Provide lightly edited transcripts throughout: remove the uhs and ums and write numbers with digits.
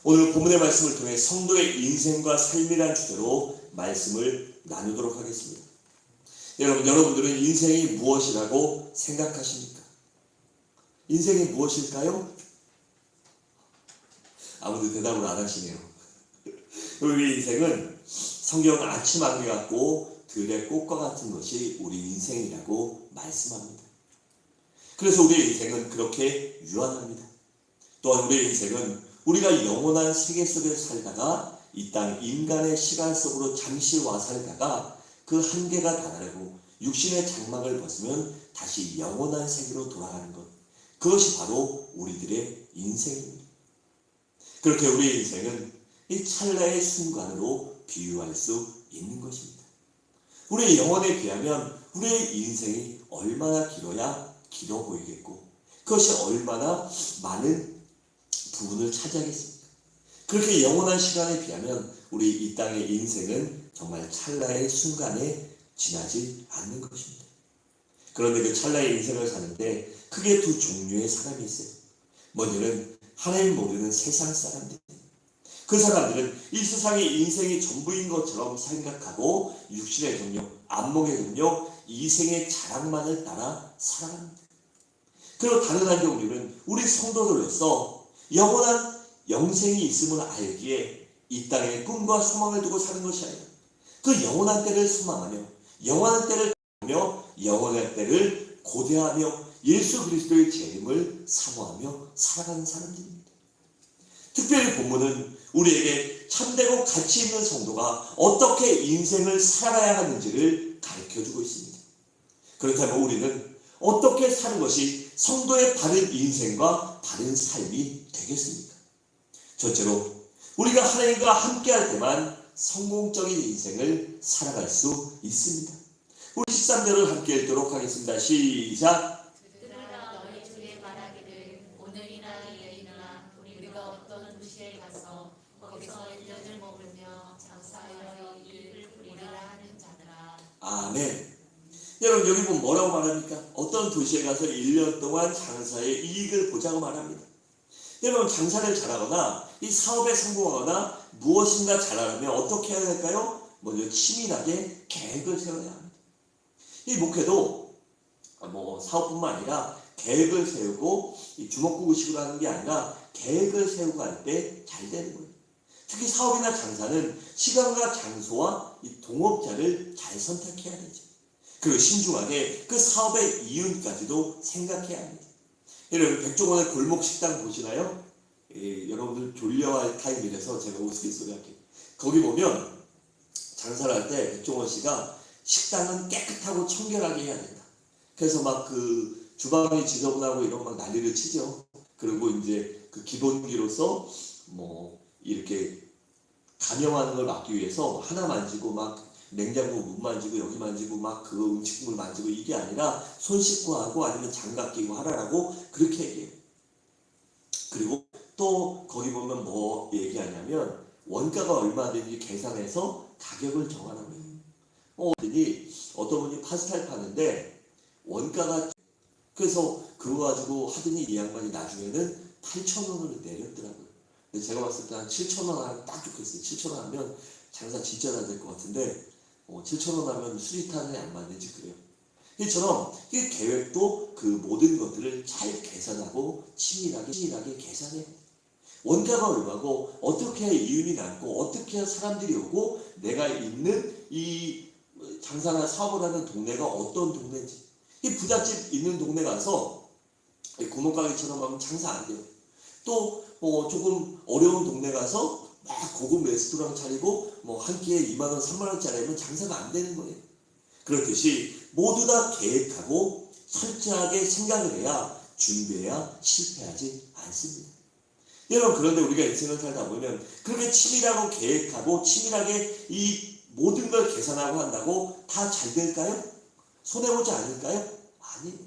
오늘 본문의 말씀을 통해 성도의 인생과 삶이란 주제로 말씀을 나누도록 하겠습니다. 여러분들은 인생이 무엇이라고 생각하십니까? 인생이 무엇일까요? 아무도 대답을 안 하시네요. 우리 인생은 성경 아침 안개 같고 들의 꽃과 같은 것이 우리 인생이라고 말씀합니다. 그래서 우리의 인생은 그렇게 유한합니다. 또한 우리의 인생은 우리가 영원한 세계 속에 살다가 이 땅 인간의 시간 속으로 잠시 와 살다가 그 한계가 다다르고 육신의 장막을 벗으면 다시 영원한 세계로 돌아가는 것, 그것이 바로 우리들의 인생입니다. 그렇게 우리의 인생은 이 찰나의 순간으로 비유할 수 있는 것입니다. 우리의 영혼에 비하면 우리의 인생이 얼마나 길어 보이겠고 그것이 얼마나 많은 부분을 차지하겠습니까? 그렇게 영원한 시간에 비하면 우리 이 땅의 인생은 정말 찰나의 순간에 지나지 않는 것입니다. 그런데 그 찰나의 인생을 사는데 크게 두 종류의 사람이 있어요. 먼저는 하나님 모르는 세상 사람들. 그 사람들은 이 세상의 인생이 전부인 것처럼 생각하고 육신의 정욕, 안목의 정욕, 이생의 자랑만을 따라 살아갑니다. 그리고 다른 한 종류는 우리 성도들로서 영원한 영생이 있음을 알기에 이 땅에 꿈과 소망을 두고 사는 것이 아니라 그 영원한 때를 소망하며 영원한 때를 보며 영원한 때를 고대하며 예수 그리스도의 재림을 사모하며 살아가는 사람들입니다. 특별히 본문은 우리에게 참되고 가치 있는 성도가 어떻게 인생을 살아가야 하는지를 가르쳐주고 있습니다. 그렇다면 우리는 어떻게 사는 것이 성도의 바른 인생과 바른 삶이 되겠습니까? 첫째로 우리가 하나님과 함께할 때만 성공적인 인생을 살아갈 수 있습니다. 우리 13절을 함께 읽도록 하겠습니다. 시작. 그들아 너희 중에 말하기를 오늘이나 내일이나 우리가 어떤 도시에 가서 거기서 1년을 머물며 장사하여 이익을 부리라 하는 자들아. 아멘. 여러분 여기 보면 뭐라고 말합니까? 어떤 도시에 가서 1년 동안 장사의 이익을 보자고 말합니다. 여러분 장사를 잘하거나 이 사업에 성공하거나 무엇인가 잘하려면 어떻게 해야 될까요? 먼저 치밀하게 계획을 세워야 합니다. 이 목회도 사업뿐만 아니라 계획을 세우고 이 주먹구구식으로 하는 게 아니라 계획을 세우고 할 때 잘 되는 거예요. 특히 사업이나 장사는 시간과 장소와 이 동업자를 잘 선택해야 되죠. 그리고 신중하게 그 사업의 이윤까지도 생각해야 합니다. 여러분 백종원의 골목식당 보시나요? 여러분들 졸려할 타임이라서 제가 우스갯소리 할게요. 거기 보면 장사를 할 때 백종원 씨가 식당은 깨끗하고 청결하게 해야 된다. 그래서 막 그 주방이 지저분하고 이런 막 난리를 치죠. 그리고 이제 그 기본기로서 이렇게 감염하는 걸 막기 위해서 하나 만지고 막 냉장고 문 만지고 여기 만지고 막 그 음식물 만지고 이게 아니라 손 씻고 하고 아니면 장갑 끼고 하라고 그렇게 얘기해요. 그리고 또 거기 보면 뭐 얘기하냐면 원가가 얼마든지 계산해서 가격을 정하라고 해요. 어떤 분이 파스타를 파는데 원가가 그래서 그거 가지고 하더니 이 양반이 나중에는 8,000원으로 내렸더라고요. 근데 제가 봤을 때 한 7,000원 하면 딱 좋겠어요. 7,000원 하면 장사 진짜 잘 될 것 같은데 7,000원 하면 수리탄에 안 맞는지 그래요. 이처럼 이 계획도 그 모든 것들을 잘 계산하고 치밀하게 계산해요. 원가가 얼마고 어떻게 해야 이윤이 남고 어떻게 해야 사람들이 오고 내가 있는 이 장사나 사업을 하는 동네가 어떤 동네인지 이 부잣집 있는 동네 가서 구멍가게처럼 하면 장사 안 돼요. 또 조금 어려운 동네 가서 막 고급 레스토랑 차리고 한 끼에 2만원 3만원짜리면 장사가 안 되는 거예요. 그렇듯이 모두 다 계획하고 철저하게 생각을 해야 준비해야 실패하지 않습니다. 여러분 그런데 우리가 인생을 살다 보면 그렇게 치밀하고 계획하고 치밀하게 이 모든 걸 계산하고 한다고 다 잘 될까요? 손해보지 않을까요? 아니에요.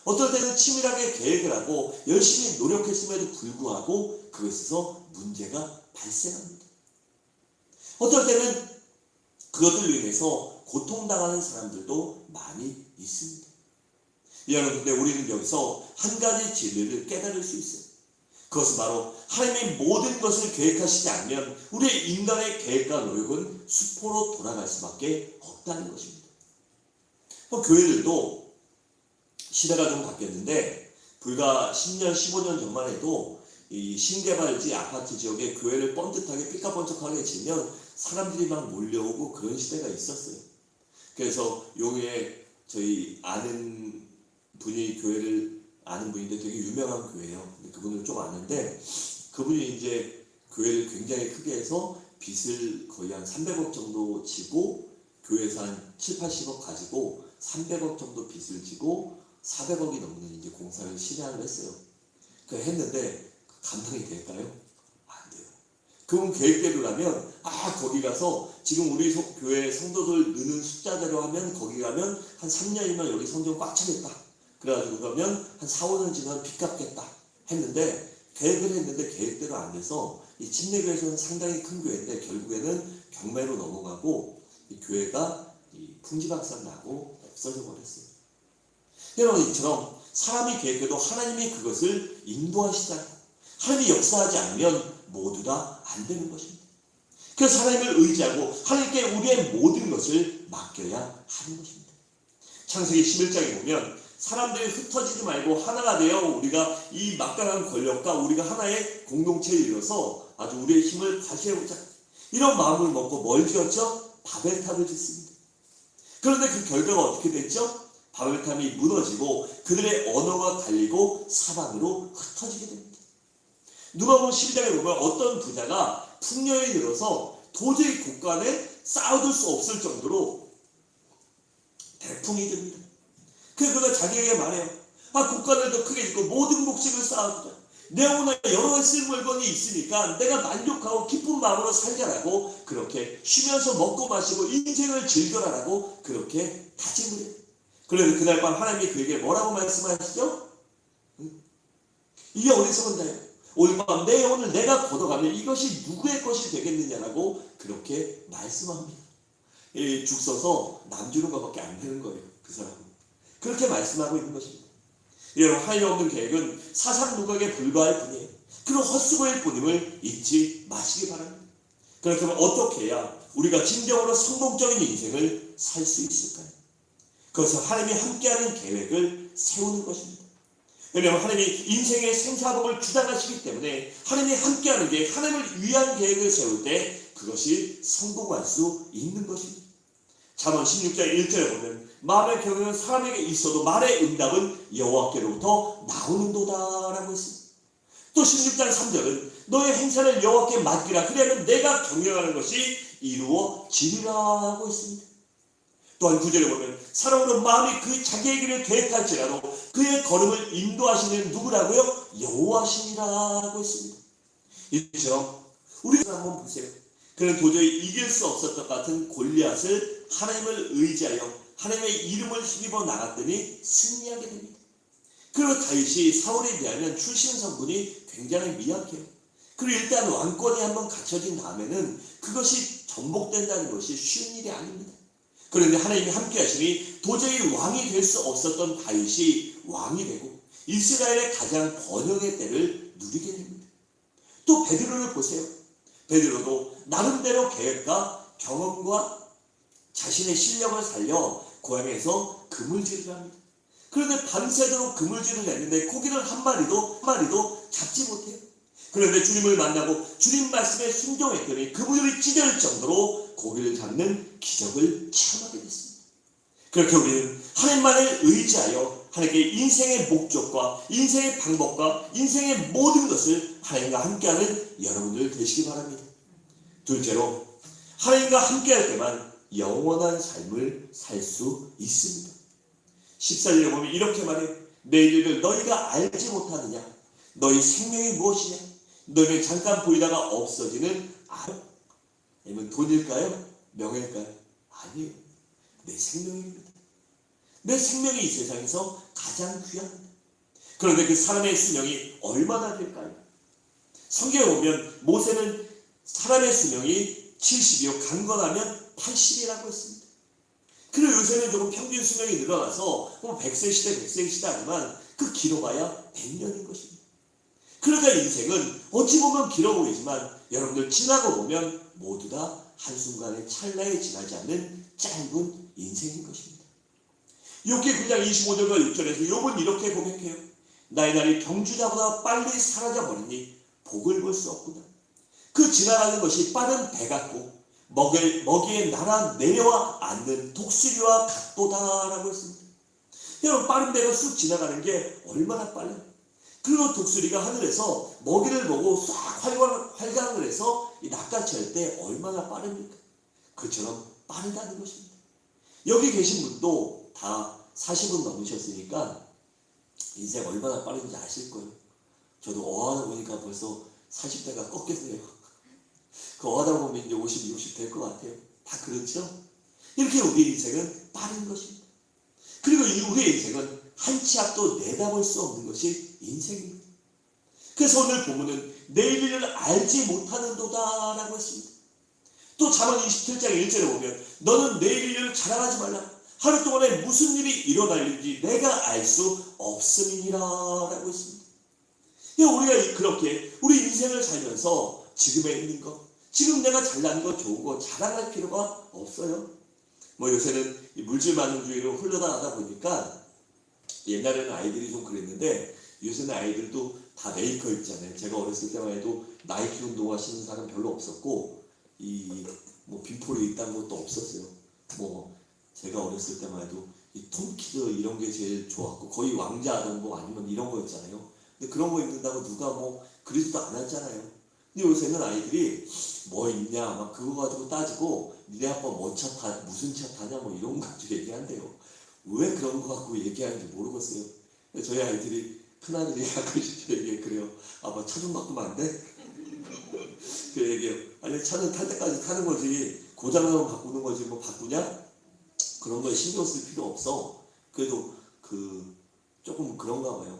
어떨 때는 치밀하게 계획을 하고 열심히 노력했음에도 불구하고 그것에서 문제가 발생합니다. 어떨 때는 그것들로 인해서 고통당하는 사람들도 많이 있습니다. 여러분 근데 우리는 여기서 한 가지 진리를 깨달을 수 있어요. 그것은 바로 하나님이 모든 것을 계획하시지 않으면 우리의 인간의 계획과 노력은 수포로 돌아갈 수밖에 없다는 것입니다. 교회들도 시대가 좀 바뀌었는데 불과 10년, 15년 전만 해도 이 신개발지 아파트 지역에 교회를 번듯하게 삐까번쩍하게 지면 사람들이 막 몰려오고 그런 시대가 있었어요. 그래서 용인에 저희 아는 분이 교회를 아는 분인데 되게 유명한 교회예요. 근데 그분을 좀 아는데 그분이 이제 교회를 굉장히 크게 해서 빚을 거의 한 300억 정도 지고 교회에서 한 7, 80억 가지고 300억 정도 빚을 지고 400억이 넘는 이제 공사를 실행을 했어요. 그 했는데 감당이 될까요? 안 돼요. 그분 계획대로라면 거기 가서 지금 우리 교회 성도들 느는 숫자대로 하면 거기 가면 한 3년이면 여기 성전 꽉 차겠다. 그래가지고 그러면 한 4, 5년 지나면 빚 갚겠다 했는데 계획을 했는데 계획대로 안 돼서 이 침례교회에서는 상당히 큰 교회인데 결국에는 경매로 넘어가고 이 교회가 이 풍지박산 나고 없어져 버렸어요. 여러분 이처럼 사람이 계획해도 하나님이 그것을 인도하시지 않고 하나님이 역사하지 않으면 모두 다 안 되는 것입니다. 그래서 하나님을 의지하고 하나님께 우리의 모든 것을 맡겨야 하는 것입니다. 창세기 11장에 보면 사람들이 흩어지지 말고 하나가 되어 우리가 이 막강한 권력과 우리가 하나의 공동체를 이뤄서 아주 우리의 힘을 과시해보자. 이런 마음을 먹고 뭘 지었죠? 바벨탑을 짓습니다. 그런데 그 결과가 어떻게 됐죠? 바벨탑이 무너지고 그들의 언어가 달리고 사방으로 흩어지게 됩니다. 누가복음 12장에 보면 어떤 부자가 풍년이 들어서 도저히 곳간에 쌓아둘 수 없을 정도로 대풍이 듭니다. 그가 자기에게 말해요. 곳간을 더 크게 짓고 모든 곡식을 쌓아두자. 내 오늘 여러 가지 쓸 물건이 있으니까 내가 만족하고 기쁜 마음으로 살자라고 그렇게 쉬면서 먹고 마시고 인생을 즐겨라라고 그렇게 다짐을 해요. 그래서 그날 밤 하나님이 그에게 뭐라고 말씀하시죠? 이게 어리석은 자예요. 오늘 밤 오늘 내가 걷어가면 이것이 누구의 것이 되겠느냐라고 그렇게 말씀합니다. 죽 써서 남 주는 것밖에 안 되는 거예요. 그 사람은. 그렇게 말씀하고 있는 것입니다. 여러분 하나님 없는 계획은 사상 누각에 불과할 뿐이에요. 그런 헛수고일 뿐임을 잊지 마시기 바랍니다. 그렇다면 어떻게 해야 우리가 진정으로 성공적인 인생을 살 수 있을까요? 그것은 하나님이 함께하는 계획을 세우는 것입니다. 왜냐하면 하나님이 인생의 생사복을 주장하시기 때문에 하나님이 함께하는 계획, 하나님을 위한 계획을 세울 때 그것이 성공할 수 있는 것입니다. 잠언 16장 1절에 보면 마음의 경영은 사람에게 있어도 말의 응답은 여호와께로부터 나오는도다라고 했습니다. 또 16장 3절은 너의 행사를 여호와께 맡기라 그리하면 내가 경영하는 것이 이루어지리라 하고 있습니다. 또한 9절에 보면 사람으로 마음이 그 자기의 길을 계획할지라도 그의 걸음을 인도하시는 누구라고요? 여호와시니라고 했습니다. 이처럼 우리가 한번 보세요. 그는 도저히 이길 수 없었던 것 같은 골리앗을 하나님을 의지하여 하나님의 이름을 힘입어 나갔더니 승리하게 됩니다. 그리고 다윗이 사울에 비하면 출신 성분이 굉장히 미약해요. 그리고 일단 왕권이 한번 갖춰진 다음에는 그것이 전복된다는 것이 쉬운 일이 아닙니다. 그런데 하나님이 함께 하시니 도저히 왕이 될 수 없었던 다윗이 왕이 되고 이스라엘의 가장 번영의 때를 누리게 됩니다. 또 베드로를 보세요. 베드로도 나름대로 계획과 경험과 자신의 실력을 살려 고향에서 그물질을 합니다. 그런데 밤새도록 그물질을 했는데 고기를 한 마리도 잡지 못해요. 그런데 주님을 만나고 주님 말씀에 순종했더니 그물이 찢어질 정도로 고기를 잡는 기적을 체험하게 됐습니다. 그렇게 우리는 하나님만을 의지하여 하나님께 인생의 목적과 인생의 방법과 인생의 모든 것을 하나님과 함께하는 여러분들 되시기 바랍니다. 둘째로 하나님과 함께할 때만 영원한 삶을 살 수 있습니다. 14절에 보면 이렇게 말해요. 내 일을 너희가 알지 못하느냐? 너희 생명이 무엇이냐? 너희는 잠깐 보이다가 없어지는 아니면 돈일까요? 명예일까요? 아니에요. 내 생명입니다. 내 생명이 이 세상에서 가장 귀합니다. 그런데 그 사람의 수명이 얼마나 될까요? 성경에 보면 모세는 사람의 수명이 70이요 강건하면 80이라고 했습니다. 그리고 요새는 조금 평균 수명이 늘어나서 100세 시대 100세 시대 하지만 그 길어봐야 100년인 것입니다. 그러니까 인생은 어찌 보면 길어 보이지만 여러분들 지나고 보면 모두 다 한순간에 찰나에 지나지 않는 짧은 인생인 것입니다. 욥기 9장 25절과 6절에서 욥은 이렇게 고백해요. 나의 날이 경주자보다 빨리 사라져버리니 복을 볼 수 없구나. 그 지나가는 것이 빠른 배 같고 먹이에 날아 내려와 앉는 독수리와 같도다라고 했습니다. 여러분, 빠른 배가 쑥 지나가는 게 얼마나 빨라요. 그리고 독수리가 하늘에서 먹이를 보고 싹 활강을 해서 낚아챌 때 얼마나 빠릅니까? 그처럼 빠르다는 것입니다. 여기 계신 분도 다 40은 넘으셨으니까 인생 얼마나 빠른지 아실 거예요. 저도 어하다 보니까 벌써 40대가 꺾였어요. 그 어하다 보면 이제 50, 60 될 것 같아요. 다 그렇죠? 이렇게 우리 인생은 빠른 것입니다. 그리고 우리의 인생은 한 치 앞도 내다볼 수 없는 것이 인생입니다. 그래서 오늘 본문은 내일 일을 알지 못하는도다라고 했습니다. 또 잠언 27장 1절에 보면 너는 내일 일을 자랑하지 말라. 하루 동안에 무슨 일이 일어날는지 내가 알 수 없음이니라라고 했습니다. 우리가 그렇게 우리 인생을 살면서 지금에 있는 것, 지금 내가 잘난 것, 좋은 거 자랑할 필요가 없어요. 요새는 물질만능주의로 흘러나가다 보니까 옛날에는 아이들이 좀 그랬는데 요새는 아이들도 다 메이커 있잖아요. 제가 어렸을 때만 해도 나이키 운동화 신는 사람 별로 없었고 빈폴에 있다는 것도 없었어요. 제가 어렸을 때만 해도 이 톰키드 이런 게 제일 좋았고 거의 왕자 아동복 아니면 이런 거 있잖아요. 근데 그런 거 입는다고 누가 그러지도 않았잖아요. 근데 요새는 아이들이 뭐 입냐 막 그거 가지고 따지고 니네 아빠 무슨 차 타냐 이런 거 가지고 얘기한대요. 왜 그런 거 갖고 얘기하는지 모르겠어요. 저희 아이들이 큰아들이 가끔씩 그래요. 아빠 차 좀 바꾸면 안 돼? 그 얘기해요. 아니 차는 탈 때까지 타는 거지 고장나면 바꾸는 거지 바꾸냐? 그런 거에 신경 쓸 필요 없어. 그래도 조금 그런가 봐요.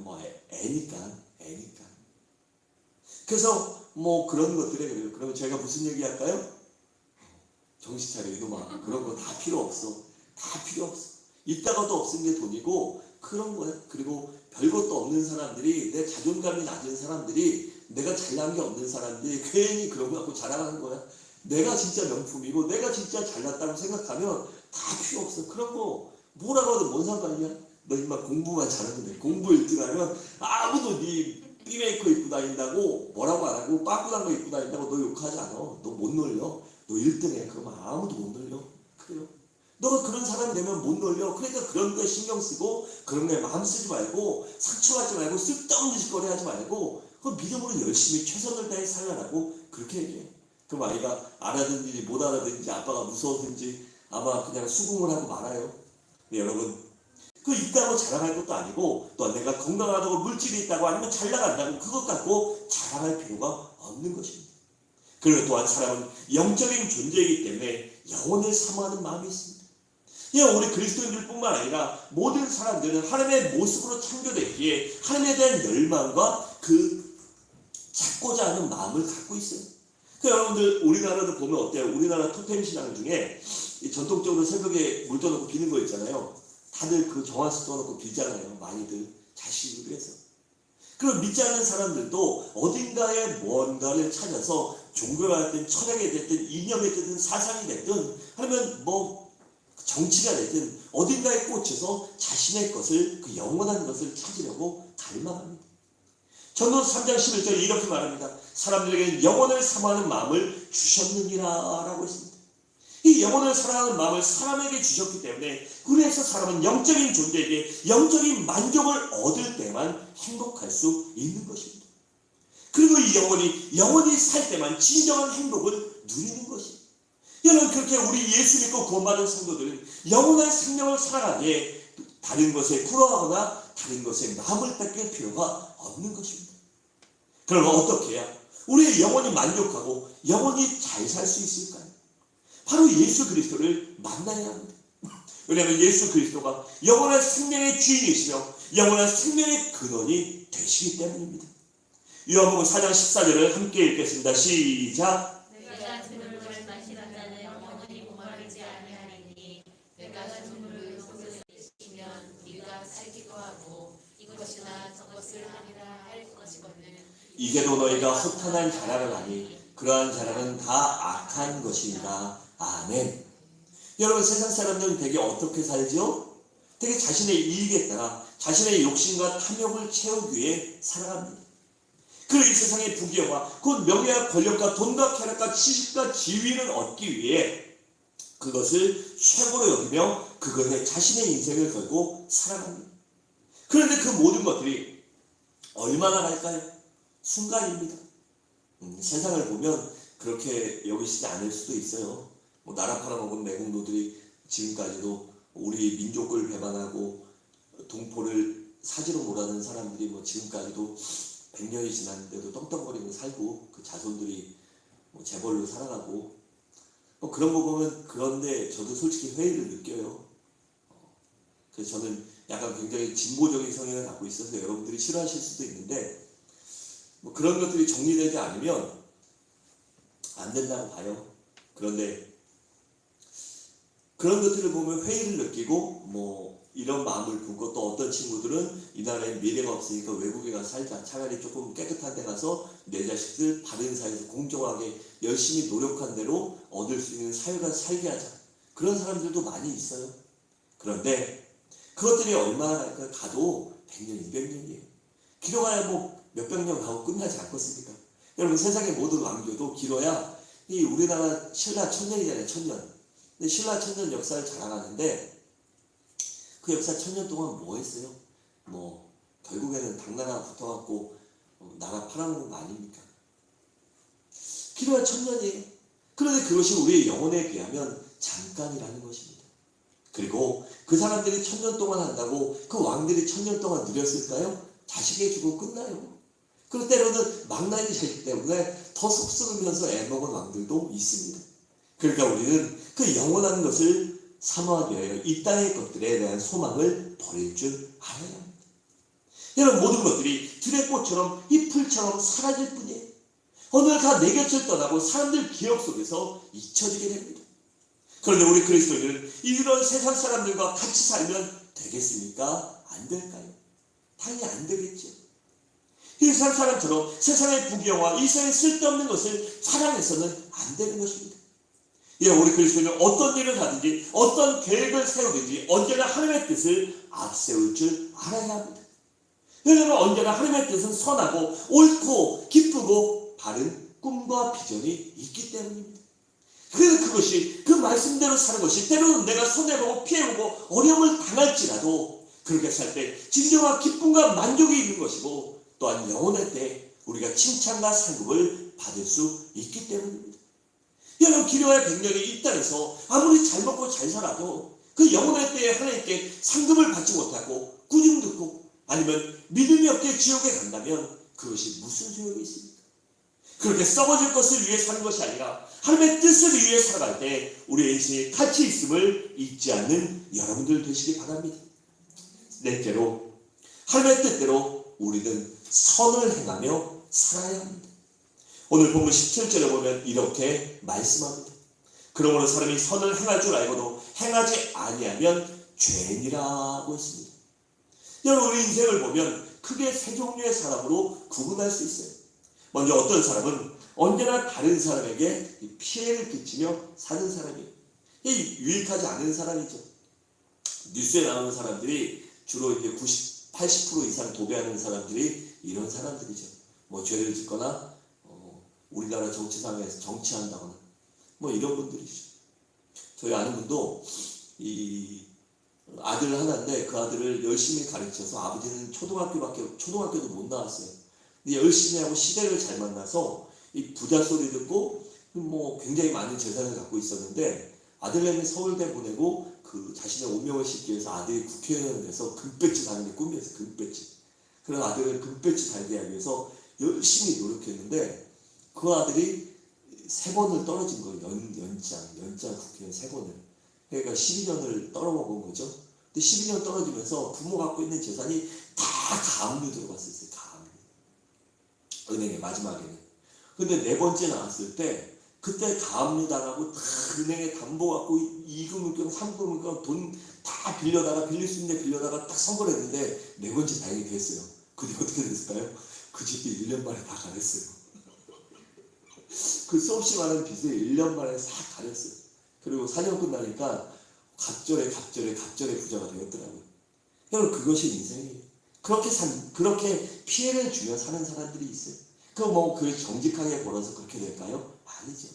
애니까. 그래서 그런 것들에 그래요. 그러면 제가 무슨 얘기 할까요? 정신 차려 이놈아. 그런 거 다 필요 없어. 다 필요 없어. 있다가도 없은 게 돈이고 그런 거야. 그리고 별것도 없는 사람들이 내 자존감이 낮은 사람들이 내가 잘난 게 없는 사람들이 괜히 그런 거 갖고 자랑하는 거야. 내가 진짜 명품이고 내가 진짜 잘났다고 생각하면 다 필요 없어. 그런 거 뭐라고 해도 뭔 상관이야. 너 임마 공부만 잘하면 돼. 공부 1등하면 아무도 네 삐메이커 입고 다닌다고 뭐라고 안 하고 빠꾸난 거 입고 다닌다고 너 욕하지 않아. 너 못 놀려. 너 1등해. 그러면 아무도 못 놀려. 그래요. 너가 그런 사람이 되면 못 놀려. 그러니까 그런 거에 신경 쓰고 그런 거에 마음 쓰지 말고 상처하지 말고 쓸데없는 짓거리 하지 말고 그 믿음으로 열심히 최선을 다해 살아라고 그렇게 얘기해요. 그럼 아이가 알아듣는지 못 알아듣는지 아빠가 무서워서인지 아마 그냥 수긍을 하고 말아요. 근데 여러분 그 있다고 자랑할 것도 아니고 또 내가 건강하다고 물질이 있다고 아니면 잘 나간다고 그것 갖고 자랑할 필요가 없는 것입니다. 그리고 또한 사람은 영적인 존재이기 때문에 영혼을 사모하는 마음이 있습니다. 우리 그리스도인들뿐만 아니라 모든 사람들은 하나님의 모습으로 창조됐기에 하나님에 대한 열망과 찾고자 하는 마음을 갖고 있어요. 여러분들 우리나라를 보면 어때요? 우리나라 토템 신앙 중에 전통적으로 새벽에 물 떠놓고 비는 거 있잖아요. 다들 정화수 떠놓고 빌잖아요. 많이들 자식이 그래서. 그럼 믿지 않는 사람들도 어딘가에 뭔가를 찾아서 종교가 됐든 철학이 됐든 이념이 됐든 사상이 됐든 아니면 정치가 됐든 어딘가에 꽂혀서 자신의 것을 영원한 것을 찾으려고 갈망합니다. 전도서 3장 11절에 이렇게 말합니다. 사람들에게는 영혼을 사모하는 마음을 주셨느니라 라고 했습니다. 이 영혼을 사랑하는 마음을 사람에게 주셨기 때문에 그래서 사람은 영적인 존재에게 영적인 만족을 얻을 때만 행복할 수 있는 것입니다. 그리고 이 영혼이 살 때만 진정한 행복을 누리는 것입니다. 여러분 그렇게 우리 예수 믿고 구원받은 성도들은 영원한 생명을 살아가기에 다른 것에 부러워하거나 다른 것에 마음을 뺏길 필요가 없는 것입니다. 그러면 어떻게 해야 우리의 영혼이 만족하고 영혼이 잘 살 수 있을까요? 바로 예수 그리스도를 만나야 합니다. 왜냐하면 예수 그리스도가 영원한 생명의 주인이시며 영원한 생명의 근원이 되시기 때문입니다. 요한복음 4장 14절을 함께 읽겠습니다. 시작. 내가 주를 마시는 자는 영원히 목마르지 아니하리니 내가 주를 속에서 마시면 네가 살기도 하고 이것이나 저것을 하리라 할 것이거든 이게도 너희가 허탄한 자랑을 하니 그러한 자랑은 다 악한 것이니라. 아멘. 여러분, 세상 사람들은 되게 어떻게 살죠? 되게 자신의 이익에 따라 자신의 욕심과 탐욕을 채우기 위해 살아갑니다. 그리고 이 세상의 부귀영화, 곧 명예와 권력과 돈과 쾌락과 지식과 지위를 얻기 위해 그것을 최고로 여기며 그것에 자신의 인생을 걸고 살아갑니다. 그런데 그 모든 것들이 얼마나 갈까요? 순간입니다. 세상을 보면 그렇게 여기시지 않을 수도 있어요. 뭐 나라 팔아먹은 매국노들이 지금까지도 우리 민족을 배반하고 동포를 사지로 몰아는 사람들이 뭐 지금까지도 100년이 지났는데도 떵떵거리고 살고 그 자손들이 뭐 재벌로 살아가고 뭐 그런 거 보면, 그런데 저도 솔직히 회의를 느껴요. 그래서 저는 약간 굉장히 진보적인 성향을 갖고 있어서 여러분들이 싫어하실 수도 있는데 뭐 그런 것들이 정리되지 않으면 안 된다고 봐요. 그런데 그런 것들을 보면 회의를 느끼고 뭐 이런 마음을 품고, 또 어떤 친구들은 이 나라에 미래가 없으니까 외국에 가서 살자, 차라리 조금 깨끗한 데 가서 내 자식들 바른 사회에서 공정하게 열심히 노력한 대로 얻을 수 있는 사회가 살게 하자, 그런 사람들도 많이 있어요. 그런데 그것들이 얼마나 갈까요? 가도 100년, 200년이에요. 길어가야 뭐 몇백 년 가고 끝나지 않겠습니까? 여러분, 세상의 모든 왕조도 길어야, 이 우리나라 신라 천년이잖아요. 천년. 근데 신라 천년 역사를 자랑하는데 그 역사 1000년 동안 뭐 했어요? 뭐 결국에는 당나라 붙어갖고 나라 팔아먹은 거 아닙니까? 길어야 1000년이에요. 그런데 그것이 우리의 영혼에 비하면 잠깐이라는 것입니다. 그리고 그 사람들이 1000년 동안 한다고 그 왕들이 1000년 동안 누렸을까요? 자식이 주고 끝나요. 그리고 때로는 망나니 자식 때문에 더 속쓰면서 애먹은 왕들도 있습니다. 그러니까 우리는 그 영원한 것을 사모하기 위하여 이 땅의 것들에 대한 소망을 버릴 줄 알아야 합니다. 여러분, 모든 것들이 들의 꽃처럼 이 풀처럼 사라질 뿐이에요. 어느 날 다 내 곁을 떠나고 사람들 기억 속에서 잊혀지게 됩니다. 그런데 우리 그리스도인들은 이런 세상 사람들과 같이 살면 되겠습니까? 안 될까요? 당연히 안 되겠죠. 이 세상 사람처럼 세상의 부귀영화, 이 세상에 쓸데없는 것을 사랑해서는 안 되는 것입니다. 예, 우리 그리스도인은 어떤 일을 하든지 어떤 계획을 세우든지 언제나 하나님의 뜻을 앞세울 줄 알아야 합니다. 왜냐하면 언제나 하나님의 뜻은 선하고 옳고 기쁘고 바른 꿈과 비전이 있기 때문입니다. 그래서 그것이 그 말씀대로 사는 것이, 때로는 내가 손해보고 피해보고 어려움을 당할지라도 그렇게 살 때 진정한 기쁨과 만족이 있는 것이고, 또한 영원할 때 우리가 칭찬과 상급을 받을 수 있기 때문입니다. 여러분, 기려야 100년이 이 땅에서 아무리 잘 먹고 잘 살아도 그 영원할 때에 하나님께 상급을 받지 못하고 꾸중 듣고 아니면 믿음이 없게 지옥에 간다면 그것이 무슨 소용이 있습니까? 그렇게 썩어질 것을 위해 사는 것이 아니라 하나님의 뜻을 위해 살아갈 때 우리의 인생에 가치 있음을 잊지 않는 여러분들 되시기 바랍니다. 넷째로, 하나님의 뜻대로 우리는 선을 행하며 살아야 합니다. 오늘 본문 17절에 보면 이렇게 말씀합니다. 그러므로 사람이 선을 행할 줄 알고도 행하지 아니하면 죄니라고 했습니다. 여러분, 우리 인생을 보면 크게 세 종류의 사람으로 구분할 수 있어요. 먼저 어떤 사람은 언제나 다른 사람에게 피해를 끼치며 사는 사람이에요. 유익하지 않은 사람이죠. 뉴스에 나오는 사람들이 주로 이제 90, 80% 이상 도배하는 사람들이 이런 사람들이죠. 뭐 죄를 짓거나 우리나라 정치상에서 정치한다거나 뭐 이런 분들이죠. 저희 아는 분도 이 아들 하나인데 그 아들을 열심히 가르쳐서, 아버지는 초등학교도 못 나왔어요. 근데 열심히 하고 시대를 잘 만나서 이 부자 소리 듣고 뭐 굉장히 많은 재산을 갖고 있었는데, 아들내미 서울대 보내고 그 자신의 오명을 싣기 위해서 아들이 국회의원을 돼서 금배지 다는 게 꿈이었어요. 금배지. 그런 아들을 금배지 달게 하기 위해서 열심히 노력했는데 그 아들이 3번을 떨어진 거예요. 연장 국회의원 3번을. 그러니까 12년을 떨어먹은 거죠. 근데 12년 떨어지면서 부모 갖고 있는 재산이 다 가압류 들어갔었어요. 가압류. 은행에 마지막에는. 근데 4번째 나왔을 때 그때 가압류 당하고 다 은행에 담보 갖고 2금융권, 3금융권 돈 다 빌릴 수 있는데 빌려다가 딱 선거를 했는데 4번째 다행히 됐어요. 근데 어떻게 됐을까요? 그 집도 1년 만에 다 가렸어요. 그 수없이 많은 빚을 1년 만에 싹 가렸어요. 그리고 4년 끝나니까 갑절에 부자가 되었더라고요. 여러분, 그것이 인생이에요. 그렇게 피해를 주며 사는 사람들이 있어요. 그걸 정직하게 벌어서 그렇게 될까요? 아니죠.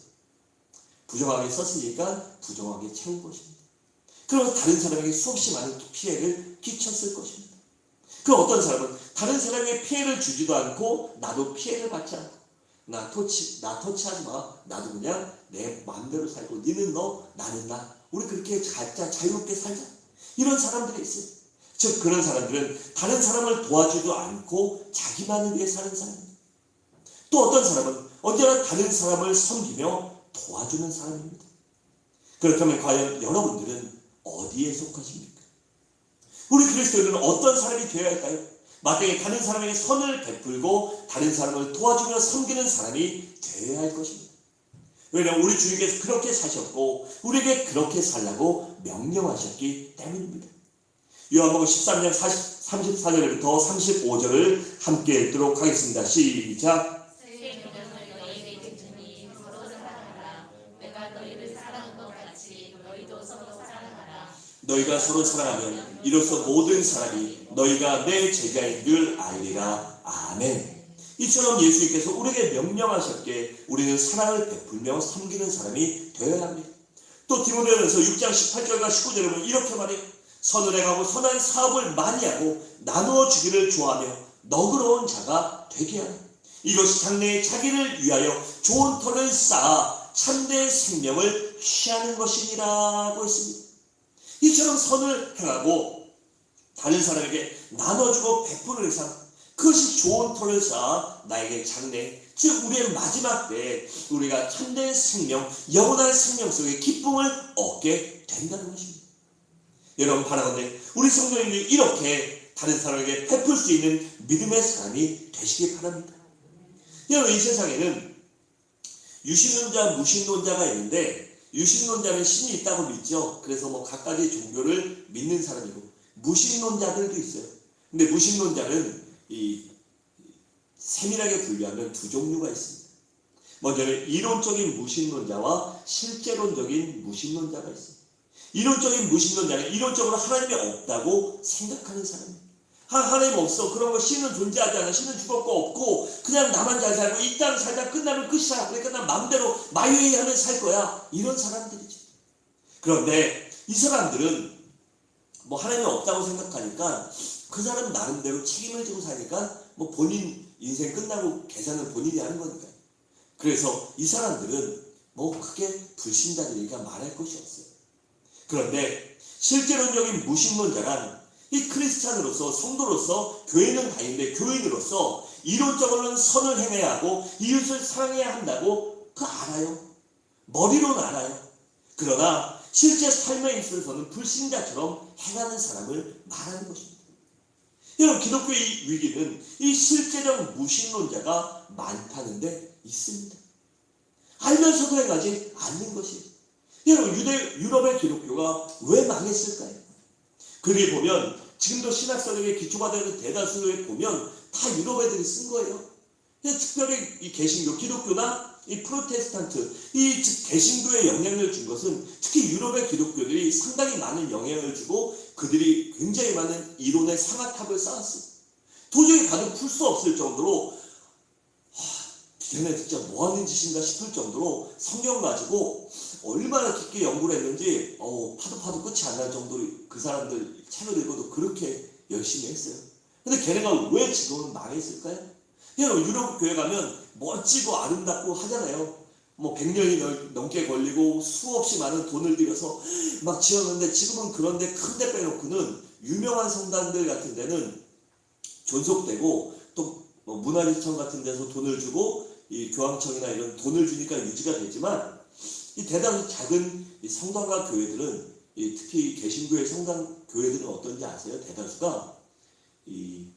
부정하게 썼으니까 부정하게 채운 것입니다. 그러면서 다른 사람에게 수없이 많은 피해를 끼쳤을 것입니다. 그럼 어떤 사람은 다른 사람에게 피해를 주지도 않고 나도 피해를 받지 않고 나 터치하지 마. 나도 그냥 내 마음대로 살고 니는 너, 나는 나. 우리 그렇게 각자 자유롭게 살자. 이런 사람들이 있어요. 즉 그런 사람들은 다른 사람을 도와주지도 않고 자기만을 위해 사는 사람입니다. 또 어떤 사람은 언제나 다른 사람을 섬기며 도와주는 사람입니다. 그렇다면 과연 여러분들은 어디에 속하십니까? 우리 그리스도인은 어떤 사람이 되어야 할까요? 마땅히 다른 사람에게 선을 베풀고 다른 사람을 도와주며 섬기는 사람이 되어야 할 것입니다. 왜냐하면 우리 주님께서 그렇게 사셨고 우리에게 그렇게 살라고 명령하셨기 때문입니다. 요한복음 13장 34절부터 35절을 함께 읽도록 하겠습니다. 시작. 새 명령을 너희에게 주니 서로 사랑하라. 내가 너희를 사랑한 것 같이 너희도 서로 사랑하라. 너희가 서로 사랑하면 이로써 모든 사람이 너희가 내 제자인 줄 알리라. 아멘. 이처럼 예수님께서 우리에게 명령하셨기에 우리는 사랑을 베풀며 섬기는 사람이 되어야 합니다. 또 디모데전서 6장 18절과 19절에 보면 이렇게 말해요. 선을 행하고 선한 사업을 많이 하고 나누어 주기를 좋아하며 너그러운 자가 되게 하라. 이것이 장래에 자기를 위하여 좋은 터를 쌓아 참된 생명을 취하는 것이니라고 했습니다. 이처럼 선을 행하고 다른 사람에게 나눠주고 베푸는 삶, 그것이 좋은 터를 쌓아 나에게 장래, 즉 우리의 마지막 때에 우리가 참된 생명, 영원한 생명 속에 기쁨을 얻게 된다는 것입니다. 여러분, 바라건대 우리 성도님들이 이렇게 다른 사람에게 베풀 수 있는 믿음의 사람이 되시기 바랍니다. 여러분, 이 세상에는 유신론자, 무신론자가 있는데 유신론자는 신이 있다고 믿죠. 그래서 각가지 종교를 믿는 사람이고 무신론자들도 있어요. 근데 무신론자는 세밀하게 분류하면 두 종류가 있습니다. 먼저는 이론적인 무신론자와 실제론적인 무신론자가 있습니다. 이론적인 무신론자는 이론적으로 하나님이 없다고 생각하는 사람입니다. 하나님 없어. 그런 거 신은 존재하지 않아. 신은 죽을 거 없고 그냥 나만 잘 살고 이 땅 살다 끝나면 끝이야. 그러니까 난 마음대로 마유의 하면 살 거야. 이런 사람들이죠. 그런데 이 사람들은 하나님이 없다고 생각하니까 그 사람 나름대로 책임을 지고 사니까 본인 인생 끝나고 계산은 본인이 하는 거니까요. 그래서 이 사람들은 크게 불신자들이니까 말할 것이 없어요. 그런데 실제론적인 무신론자란 이 크리스찬으로서 성도로서 교회는 다니는데 교인으로서 이론적으로는 선을 행해야 하고 이웃을 사랑해야 한다고 알아요. 머리로는 알아요. 그러나 실제 삶에 있어서는 불신자처럼 행하는 사람을 말하는 것입니다. 여러분, 기독교의 위기는 이 실제적 무신론자가 많다는 데 있습니다. 알면서도 행하지 않는 것이에요. 여러분, 유럽의 기독교가 왜 망했을까요? 거기 보면 지금도 신학설에 기초받은 대다수에 보면 다 유럽 애들이 쓴 거예요. 특별히 이 개신교, 기독교나 이 프로테스탄트, 이 개신교에 영향을 준 것은 특히 유럽의 기독교들이 상당히 많은 영향을 주고 그들이 굉장히 많은 이론의 상아탑을 쌓았습니다. 도저히 봐도 풀 수 없을 정도로 쟤네 진짜 뭐하는 짓인가 싶을 정도로 성경 가지고 얼마나 깊게 연구를 했는지 파도 끝이 안 날 정도로 그 사람들 책을 읽어도 그렇게 열심히 했어요. 근데 걔네가 왜 지금은 망했을까요? 여러분, 유럽 교회 가면 멋지고 아름답고 하잖아요. 100년이 넘게 걸리고 수없이 많은 돈을 들여서 막 지었는데 지금은 그런데 큰데 빼놓고는 유명한 성당들 같은 데는 존속되고 또 문화재청 같은 데서 돈을 주고 이 교황청이나 이런 돈을 주니까 유지가 되지만 이 대다수 작은 이 성당과 교회들은 특히 개신교의 성당 교회들은 어떤지 아세요? 대다수가 이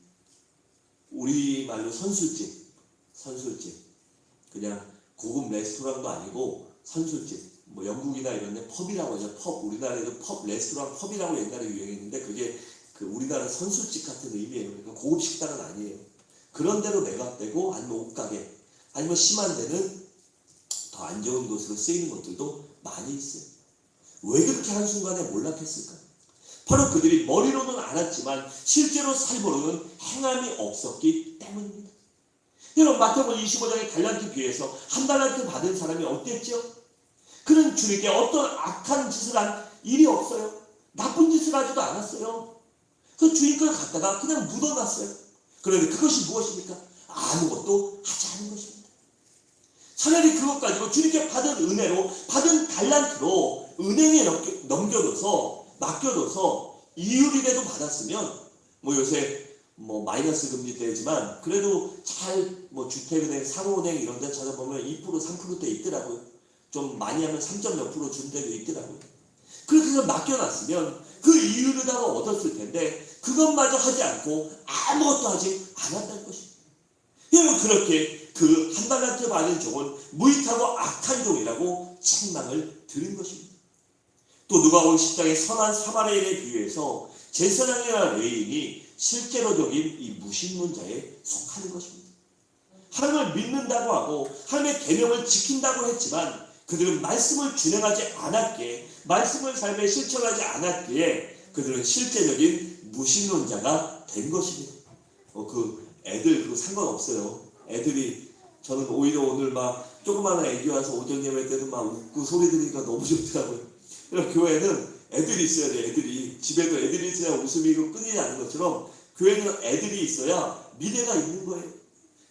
우리말로 선술집 그냥 고급 레스토랑도 아니고 선술집 영국이나 이런 데 펍이라고 하죠. 펍, 우리나라에도 펍, 레스토랑 펍이라고 옛날에 유행했는데 그게 우리나라 선술집 같은 의미예요. 그러니까 고급 식당은 아니에요. 그런 데로 매각되고 아니면 옷가게 아니면 심한 데는 더 안 좋은 곳으로 쓰이는 것들도 많이 있어요. 왜 그렇게 한순간에 몰락했을까? 바로 그들이 머리로는 알았지만 실제로 삶으로는 행함이 없었기 때문입니다. 여러분 마태복음 25장의 달란트 비유에서 한 달란트 받은 사람이 어땠죠? 그는 주님께 어떤 악한 짓을 한 일이 없어요. 나쁜 짓을 하지도 않았어요. 그 주인 걸 갖다가 그냥 묻어놨어요. 그런데 그것이 무엇입니까? 아무것도 하지 않은 것입니다. 차라리 그것 가지고 주님께 받은 은혜로 받은 달란트로 은행에 넘겨둬서 맡겨둬서 이율이라도 받았으면 요새 마이너스 금리 때지만 그래도 잘 주택은행, 상호은행 이런 데 찾아보면 2% 3%대 있더라고요. 좀 많이 하면 3몇 % 준 데도 있더라고요. 그렇게 해서 맡겨놨으면 그 이율을 다 얻었을 텐데 그것마저 하지 않고 아무것도 하지 않았다는 것입니다. 여러분 그렇게 그 한 달란트 받은 종은 무익하고 악한 종이라고 책망을 들은 것입니다. 또 누가복음 10장의 선한 사마리아인에 비유해서 제사장이나 레위인이 실제로적인 이 무신론자에 속하는 것입니다. 하나님을 믿는다고 하고 하나님의 계명을 지킨다고 했지만 그들은 말씀을 준행하지 않았기에 말씀을 삶에 실천하지 않았기에 그들은 실제적인 무신론자가 된 것입니다. 그 애들 그거 상관없어요. 애들이 저는 오히려 오늘 막 조그마한 애기 와서 오전 예배 때도 막 웃고 소리 들으니까 너무 좋더라고요. 그럼 교회는 애들이 있어야 돼. 애들이 집에도 애들이 있어야 웃음이 끊이지 않는 것처럼 교회는 애들이 있어야 미래가 있는 거예요.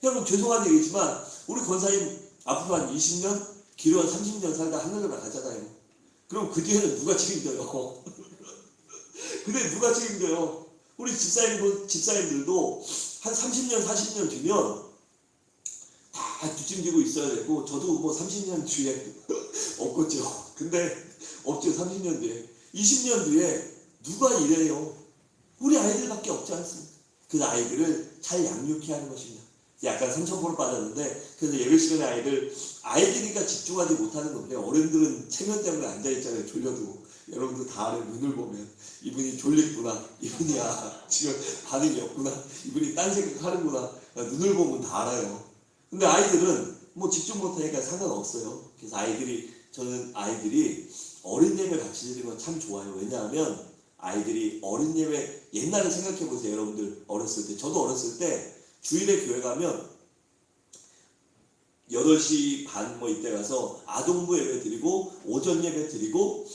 여러분 죄송한 얘기지만 우리 권사님 앞으로 한 20년 길어야 30년 살다 하늘을 나가잖아요. 그럼 그 뒤에는 누가 책임져요? 근데 누가 책임져요? 우리 집사님들도 한 30년 40년 뒤면 다 뒷짐지고 있어야 되고 저도 30년 뒤에 없겠죠. 근데 없죠. 30년 뒤에 20년 뒤에 누가 이래요? 우리 아이들밖에 없지 않습니까? 그 아이들을 잘 양육해야 하는 것입니다. 약간 삼천포로 빠졌는데 그래서 예배 시간에 아이들이니까 집중하지 못하는 건데 어른들은 체면 때문에 앉아있잖아요. 졸려도 여러분들 다 알아요. 눈을 보면 이분이 졸리구나, 이분이야 지금 반응이 없구나, 이분이 딴 생각하는구나, 눈을 보면 다 알아요. 근데 아이들은 집중 못하니까 상관없어요. 그래서 저는 아이들이 어린 예배 같이 드리는 건 참 좋아요. 왜냐하면 아이들이 어린 예배 옛날에 생각해 보세요. 여러분들 어렸을 때 저도 어렸을 때 주일에 교회 가면 8시 반 이때 가서 아동부 예배 드리고 오전 예배 드리고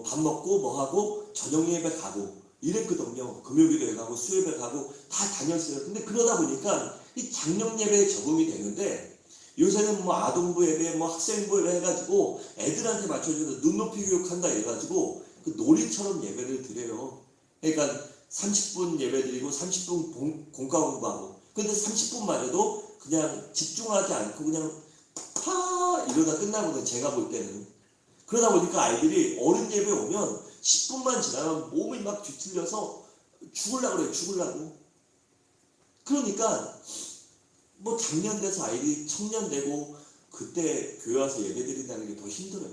밥 먹고 하고 저녁 예배 가고 이랬거든요. 금요일에 가고 수요일에 가고 다 다녔어요. 근데 그러다 보니까 이 장령 예배에 적응이 되는데 요새는 아동부 예배 학생부 예배 해가지고 애들한테 맞춰주는 눈높이 교육한다 해가지고 그 놀이처럼 예배를 드려요. 그러니까 30분 예배 드리고 30분 공과 공부하고 근데 30분만 해도 그냥 집중하지 않고 그냥 파 이러다 끝나거든. 제가 볼 때는. 그러다 보니까 아이들이 어른 예배 오면 10분만 지나면 몸이 막 뒤틀려서 죽으려고 그래요. 죽으려고. 그러니까 작년 돼서 아이들이 청년 되고 그때 교회 와서 예배 드린다는 게 더 힘들어요.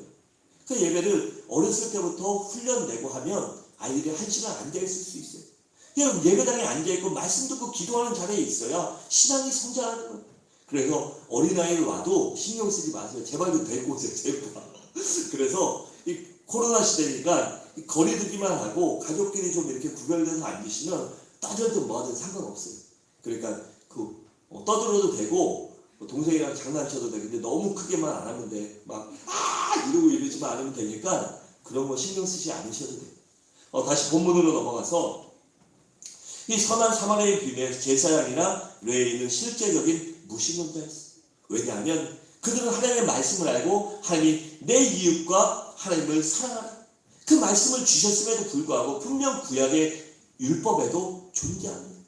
그 예배를 어렸을 때부터 훈련되고 하면 아이들이 1시간 앉아있을 수 있어요. 여러분 예배당에 앉아있고 말씀 듣고 기도하는 자리에 있어야 신앙이 성장하는 거예요. 그래서 어린아이를 와도 신경 쓰지 마세요. 제발 좀 데리고 오세요. 제발. 그래서 이 코로나 시대니까 거리두기만 하고 가족끼리 좀 이렇게 구별돼서 앉으시면 떠들든 뭐하든 상관없어요. 그러니까 떠들어도 되고 동생이랑 장난쳐도 되는데 너무 크게만 안 하면 돼. 이러고 이러지만 않으면 되니까 그런 거 신경 쓰지 않으셔도 돼요. 다시 본문으로 넘어가서 이 선한 사마리아의 비유에 제사장이나 레위인은 실제적인 무신론자였어요. 왜냐하면 그들은 하나님의 말씀을 알고 하나님이 내 이웃과 하나님을 사랑하라. 그 말씀을 주셨음에도 불구하고 분명 구약의 율법에도 존재합니다.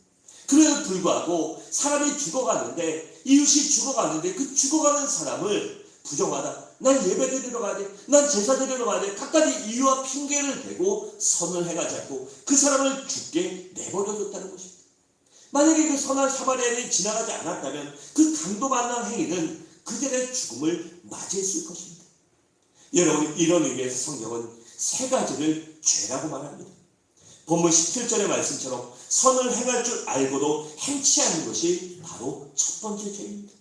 그래도 불구하고 사람이 죽어가는데 이웃이 죽어가는데 그 죽어가는 사람을 부정하다. 난 예배 드리러 가야 돼. 난 제사 드리러 가야 돼. 각가지 이유와 핑계를 대고 선을 해가지 않고 그 사람을 죽게 내버려뒀다는 것입니다. 만약에 그 선한 사마리아인이 지나가지 않았다면 그 강도만한 행위는 그들의 죽음을 맞이했을 것입니다. 여러분 이런 의미에서 성경은 세 가지를 죄라고 말합니다. 본문 17절의 말씀처럼 선을 행할 줄 알고도 행치 않는 것이 바로 첫 번째 죄입니다.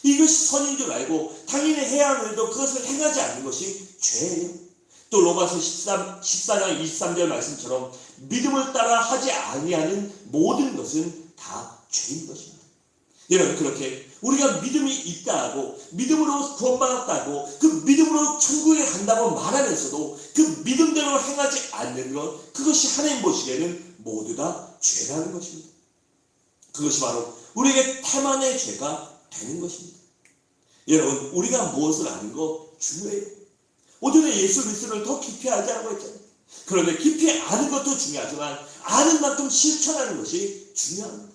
이것이 선인 줄 알고 당연히 해야 하는데도 그것을 행하지 않는 것이 죄예요. 또 로마서 14장 23절 말씀처럼 믿음을 따라 하지 아니하는 모든 것은 다 죄인 것입니다. 여러분, 그렇게 우리가 믿음이 있다 하고 믿음으로 구원받았다고 그 믿음으로 천국에 간다고 말하면서도 그 믿음대로 행하지 않는 것, 그것이 하나님 보시기에는 모두 다 죄라는 것입니다. 그것이 바로 우리에게 태만의 죄가 되는 것입니다. 여러분, 우리가 무엇을 아는 거 중요해요. 오전에 예수 그리스도를 더 깊이 알자고 했잖아요. 그런데 깊이 아는 것도 중요하지만 아는 만큼 실천하는 것이 중요합니다.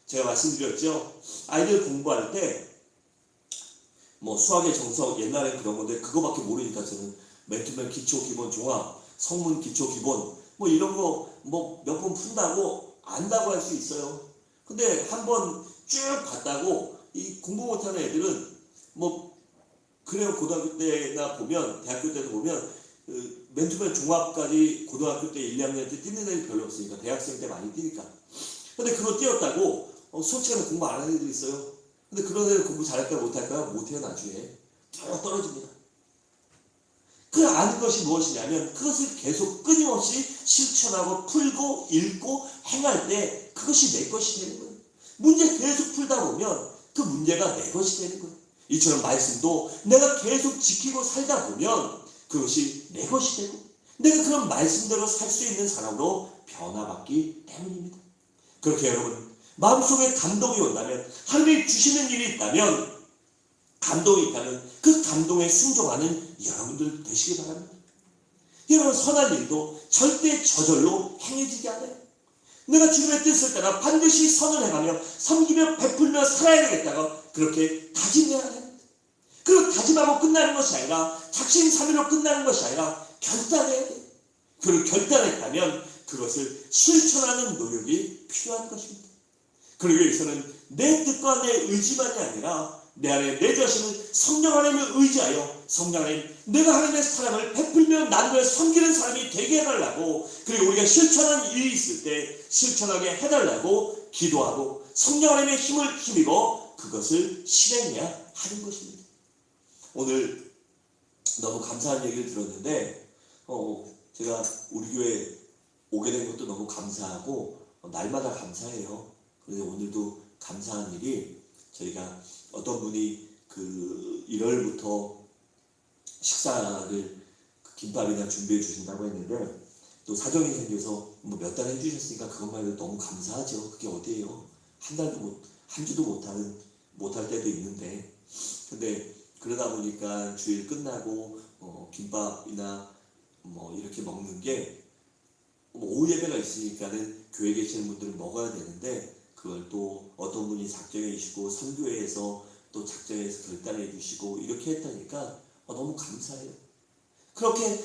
제가 말씀드렸죠. 아이들 공부할 때 뭐 수학의 정석 옛날엔 그런 건데 그거밖에 모르니까 저는 맨투맨 기초 기본 종합, 성문 기초 기본 뭐 이런 거 뭐 몇 번 푼다고 안다고 할 수 있어요. 근데 한번 쭉 봤다고 이 공부 못하는 애들은 뭐 그래요. 고등학교 때나 보면 대학교 때도 보면 맨투맨 종합까지 고등학교 때 1, 2학년 때 뛰는 애들이 별로 없으니까 대학생 때 많이 뛰니까. 근데 그거 뛰었다고 솔직히 공부 안 하는 애들이 있어요. 근데 그런 애들 공부 잘할까요? 못할까요? 못해요. 나중에 떨어집니다. 그 아는 것이 무엇이냐면 그것을 계속 끊임없이 실천하고 풀고 읽고 행할 때 그것이 내 것이 되는 거예요. 문제 계속 풀다 보면 그 문제가 내 것이 되는 거예요. 이처럼 말씀도 내가 계속 지키고 살다 보면 그것이 내 것이 되고 내가 그런 말씀대로 살 수 있는 사람으로 변화받기 때문입니다. 그렇게 여러분, 마음속에 감동이 온다면, 하나님이 주시는 일이 있다면, 감동이 있다면 그 감동에 순종하는 여러분들 되시기 바랍니다. 여러분, 선한 일도 절대 저절로 행해지지 않아요. 내가 주님의 뜻을 따라 반드시 선을 행하며 섬기며 베풀며 살아야 되겠다고 그렇게 다짐해야 합니다. 그리고 다짐하고 끝나는 것이 아니라 작심삼일로 끝나는 것이 아니라 결단해야 돼요. 그리고 결단했다면 그것을 실천하는 노력이 필요한 것입니다. 그리고 여기서는 내 뜻과 내 의지만이 아니라 내 안에 내 자신을 성령 하나님을 의지하여 성령 하나님, 내가 하나님의 사랑을 베풀며 나누며 섬기는 사람이 되게 해달라고, 그리고 우리가 실천하는 일이 있을 때 실천하게 해달라고 기도하고 성령 하나님의 힘을 힘입어 그것을 실행해야 하는 것입니다. 오늘 너무 감사한 얘기를 들었는데 제가 우리 교회 오게 된 것도 너무 감사하고 날마다 감사해요. 그런데 오늘도 감사한 일이, 저희가 어떤 분이 그 1월부터 식사를 김밥이나 준비해 주신다고 했는데 또 사정이 생겨서 뭐 몇 달 해주셨으니까 그것만 해도 너무 감사하죠. 그게 어디예요? 한 주도 못할 때도 있는데, 근데 그러다 보니까 주일 끝나고 김밥이나 뭐 이렇게 먹는 게 오후 예배가 있으니까는 교회 계시는 분들은 먹어야 되는데 그걸 또 어떤 분이 작정해 주시고 선교회에서 또 작정해서 결단해 주시고 이렇게 했다니까 너무 감사해요. 그렇게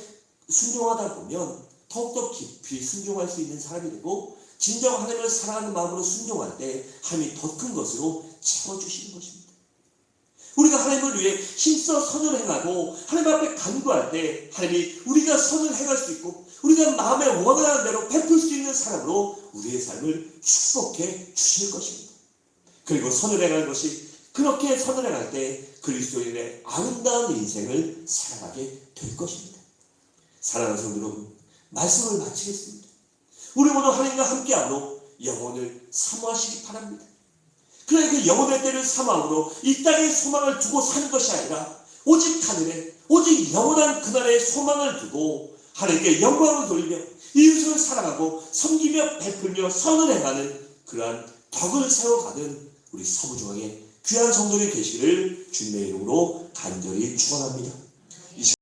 순종하다 보면 더욱더 깊이 순종할 수 있는 사람이 되고, 진정 하나님을 사랑하는 마음으로 순종할 때 하나님이 더 큰 것으로 채워주시는 것입니다. 우리가 하나님을 위해 힘써 선을 행하고 하나님 앞에 간구할 때 하나님이 우리가 선을 행할 수 있고 우리가 마음에 원하는 대로 베풀 수 있는 사람으로 우리의 삶을 축복해 주실 것입니다. 그리고 선을 행하는 것이, 그렇게 선을 행할 때 그리스도인의 아름다운 인생을 살아가게 될 것입니다. 사랑하는 성도 여러분, 말씀을 마치겠습니다. 우리 모두 하나님과 함께함으로 영혼을 사모하시기 바랍니다. 그래, 그 영혼의 때를 사모함으로 이 땅에 소망을 두고 사는 것이 아니라 오직 하늘에, 오직 영원한 그날의 소망을 두고 하나님께 영광을 돌리며 이웃을 사랑하고 섬기며 베풀며 선을 행하는 그러한 덕을 세워가는 우리 서부중앙의 귀한 성도들이 계시기를 주님의 이름으로 간절히 축원합니다.